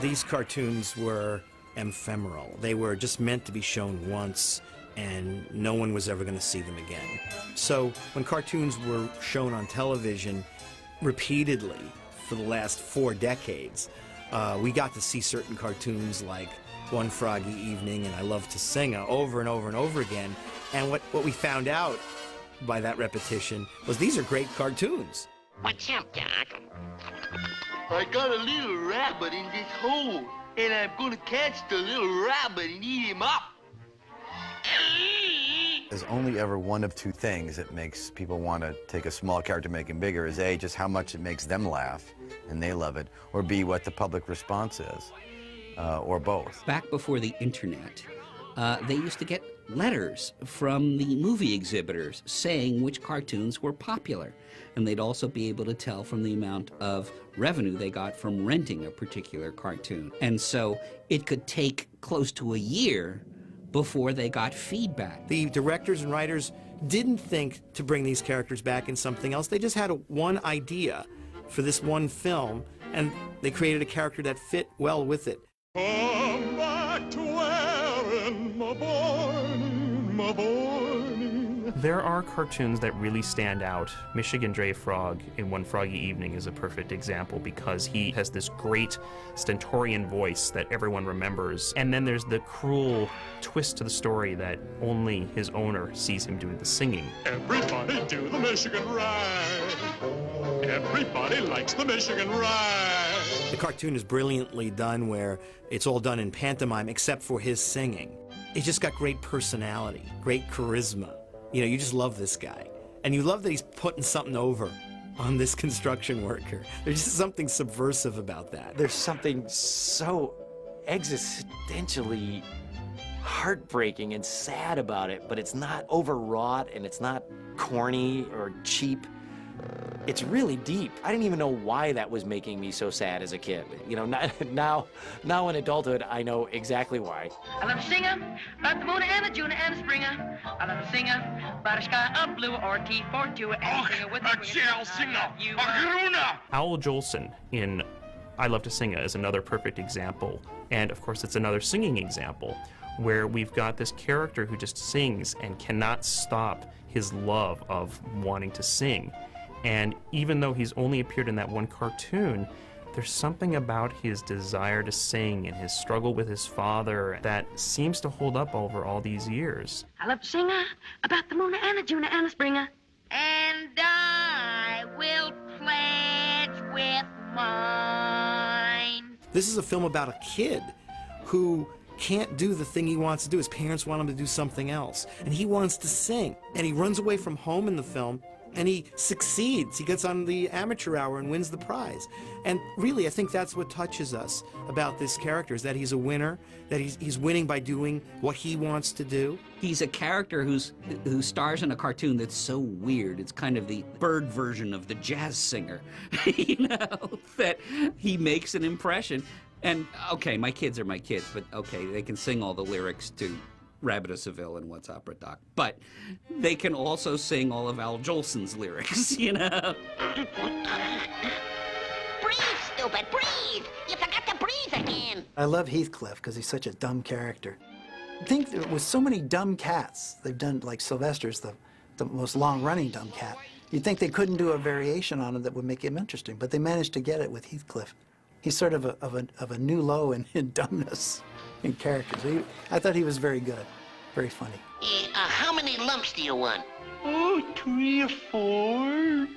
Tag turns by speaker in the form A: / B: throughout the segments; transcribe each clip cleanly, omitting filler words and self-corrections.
A: these cartoons were ephemeral. They were just meant to be shown once, and no one was ever going to see them again. So when cartoons were shown on television repeatedly for the last 4 decades, we got to see certain cartoons like One Froggy Evening and I Love to Sing over and over and over again. And what we found out by that repetition was these are great cartoons.
B: What's up, Doc?
C: I got a little rabbit in this hole, and I'm gonna catch the little rabbit and eat him up.
D: There's only ever one of two things that makes people want to take a small character, make him bigger, is A, just how much it makes them laugh, and they love it, or B, what the public response is, or both.
E: Back before the internet, they used to get letters from the movie exhibitors saying which cartoons were popular. And they'd also be able to tell from the amount of revenue they got from renting a particular cartoon. And so it could take close to a year before they got feedback.
A: The directors and writers didn't think to bring these characters back in something else. They just had one idea for this one film, and they created a character that fit well with it.
F: Come back to wearing my Barney, my Barney.
G: There are cartoons that really stand out. Michigan Dre Frog in One Froggy Evening is a perfect example because he has this great stentorian voice that everyone remembers. And then there's the cruel twist to the story that only his owner sees him doing the singing.
F: Everybody do the Michigan ride. Everybody likes the Michigan ride.
A: The cartoon is brilliantly done where it's all done in pantomime except for his singing. He's just got great personality, great charisma. You know, you just love this guy. And you love that he's putting something over on this construction worker. There's just something subversive about that.
H: There's something so existentially heartbreaking and sad about it, but it's not overwrought and it's not corny or cheap. It's really deep. I didn't even know why that was making me so sad as a kid. You know, now in adulthood, I know exactly why.
B: I love to sing about the moon and the June and the springer. I love to sing about a sky of blue or T42 and sing with
F: a jail singer, a groona.
G: Owl Jolson in I Love to Sing is another perfect example. And of course, it's another singing example where we've got this character who just sings and cannot stop his love of wanting to sing. And even though he's only appeared in that one cartoon, there's something about his desire to sing and his struggle with his father that seems to hold up over all these years.
B: I love to sing about the moon and the June and the springer. And I will pledge with mine.
A: This is a film about a kid who can't do the thing he wants to do. His parents want him to do something else. And he wants to sing. And he runs away from home in the film, and he succeeds. He gets on the amateur hour and wins the prize. And really, I think that's what touches us about this character, is that he's a winner, that he's winning by doing what he wants to do.
E: He's a character who stars in a cartoon that's so weird. It's kind of the bird version of the jazz singer, you know, that he makes an impression. And, okay, my kids are my kids, but, okay, they can sing all the lyrics to Rabbit of Seville and What's Opera Doc, but they can also sing all of Al Jolson's lyrics, you know?
B: Breathe, stupid, breathe! You forgot to breathe again!
I: I love Heathcliff because he's such a dumb character. I think that with so many dumb cats, they've done, like Sylvester's the most long-running dumb cat, you'd think they couldn't do a variation on him that would make him interesting, but they managed to get it with Heathcliff. He's sort of a new low in dumbness in characters. I thought he was very good, very funny.
B: How many lumps do you want?
C: Oh, 3 or 4.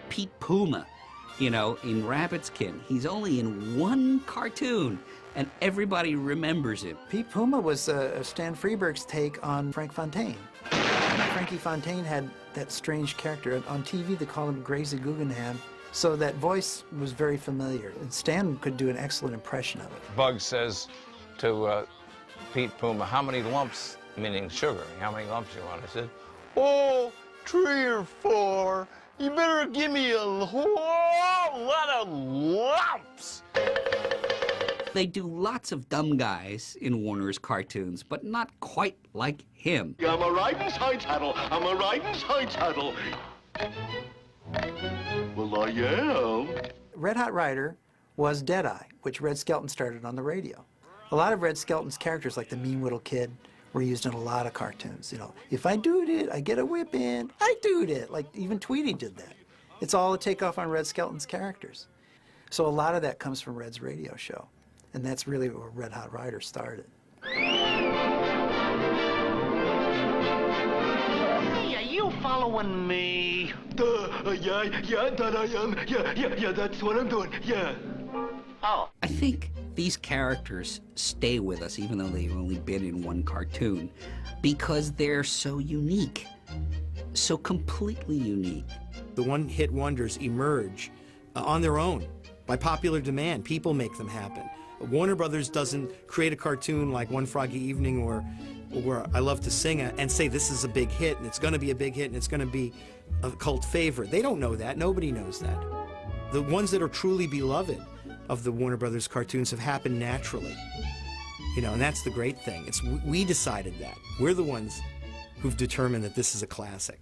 E: Pete Puma, you know, in Rabbitskin, he's only in one cartoon, and everybody remembers him.
I: Pete Puma was Stan Freberg's take on Frank Fontaine. Frankie Fontaine had that strange character. On TV, they call him Gracie Guggenheim. So that voice was very familiar, and Stan could do an excellent impression of it.
J: Bugs says to Pete Puma, how many lumps, meaning sugar, how many lumps you want? I said,
C: Oh, 3 or 4. You better give me a whole lot of lumps.
E: They do lots of dumb guys in Warner's cartoons, but not quite like him.
C: I'm a riding side saddle. I'm a riding side saddle. Well, I am.
I: Red Hot Rider was Deadeye, which Red Skelton started on the radio. A lot of Red Skelton's characters, like the mean little kid, were used in a lot of cartoons. You know, if I doed it, I get a whipping. I doed it. Like even Tweety did that. It's all a takeoff on Red Skelton's characters. So a lot of that comes from Red's radio show. And that's really where Red Hot Rider started.
C: Hey, are you following me? Yeah, that I am. Yeah, that's what I'm doing. Yeah. Oh.
E: I think these characters stay with us even though they've only been in one cartoon because they're so unique, so completely unique.
A: The one-hit wonders emerge on their own by popular demand. People make them happen. Warner Brothers doesn't create a cartoon like One Froggy Evening or I Love to Sing and say this is a big hit and it's going to be a big hit and it's going to be a cult favorite. They don't know that. Nobody knows that. The ones that are truly beloved of the Warner Brothers cartoons have happened naturally. You know, and that's the great thing. We decided that. We're the ones who've determined that this is a classic.